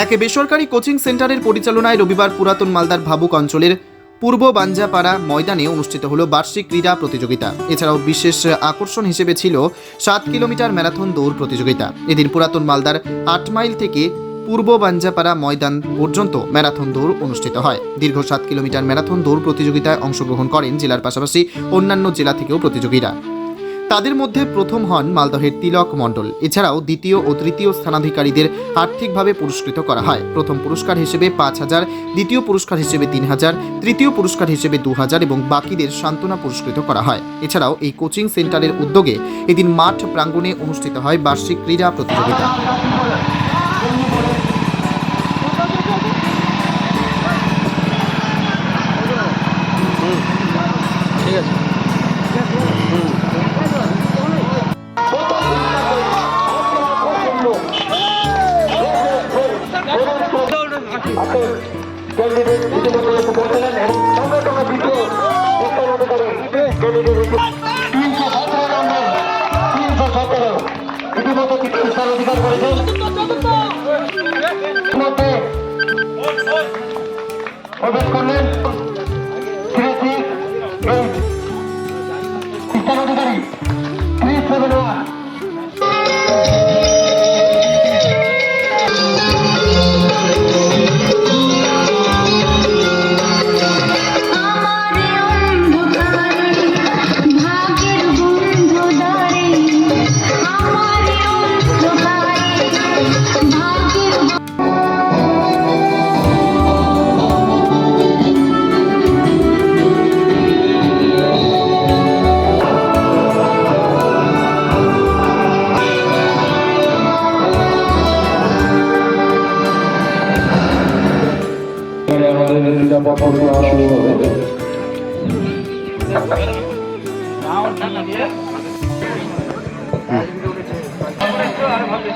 এক বেসরকারি কোচিং সেন্টারের পরিচালনায় রবিবার পুরাতন মালদার ভাবুক অঞ্চলের পূর্ব বাঞ্জাপাড়া ময়দানে অনুষ্ঠিত হলো বার্ষিক ক্রীড়া প্রতিযোগিতা। এছাড়াও বিশেষ আকর্ষণ হিসেবে ছিল 7 কিলোমিটার ম্যারাথন দৌড় প্রতিযোগিতা। এদিন পুরাতন মালদার 8 মাইল থেকে পূর্ব বাঞ্জাপাড়া ময়দান পর্যন্ত ম্যারাথন দৌড় অনুষ্ঠিত হয়। দীর্ঘ 7 কিলোমিটার ম্যারাথন দৌড় প্রতিযোগিতায় অংশগ্রহণ করেন জেলার পাশাপাশি অন্যান্য জেলা থেকেও প্রতিযোগীরা। তাদের মধ্যে প্রথম হন মালদহের তিলক মণ্ডল। এছাড়াও দ্বিতীয় ও তৃতীয় স্থানাধিকারীদের আর্থিকভাবে পুরস্কৃত করা হয়। প্রথম পুরস্কার হিসেবে 5,000, দ্বিতীয় পুরস্কার হিসেবে 3,000, তৃতীয় পুরস্কার হিসেবে 2,000 এবং বাকিদের সান্ত্বনা পুরস্কৃত করা হয়। এছাড়াও এই কোচিং সেন্টারের উদ্যোগে এদিন মাঠ প্রাঙ্গণে অনুষ্ঠিত হয় বার্ষিক ক্রীড়া প্রতিযোগিতা।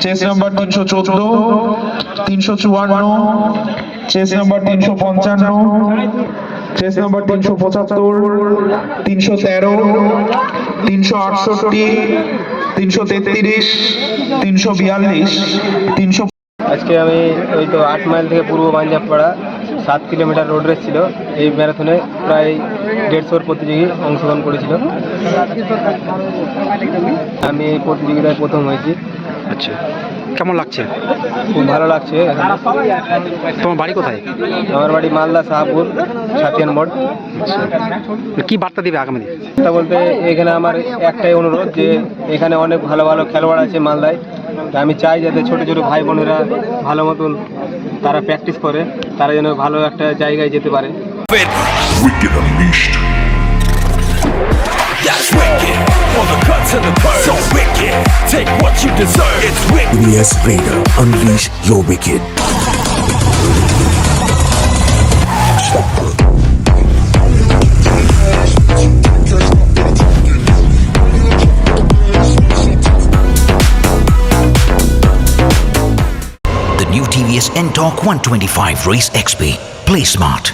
Chest number 314, 354, chest number 355, chest number 375, 313, 368, 333, 342, 300। আজকে আমি ওই তো 8 মাইল থেকে পূর্ব বাঞ্জাপাড়া 7 কিলোমিটার রোড রেস ছিল। এই ম্যারাথনে প্রায় 150 প্রতিযোগী অংশগ্রহণ করেছিল। আমি এই প্রতিযোগিতায় প্রথম হয়েছি। আচ্ছা, কেমন লাগছে? খুব ভালো লাগছে। তোমার বাড়ি কোথায়? আমার বাড়ি মালদা শাহপুর সাতিয়ান মোড়। কি বার্তা দিবে আগামী দিনে? তা বলতে এখানে আমার একটাই অনুরোধ যে এখানে অনেক ভালো ভালো খেলোয়াড় আছে মালদায়। আমি চাই যাতে ছোটো ছোটো ভাই বোনেরা ভালো মতন তারা প্র্যাকটিস করে, তারা যেন ভালো একটা জায়গায় যেতে পারে। Wicked Unleashed. That's wicked. For the cuts and the curves. So wicked. Take what you deserve. It's wicked. Yes, Vader. Unleash your wicked. The new TVS N-Torque 125 Race XP. Play smart.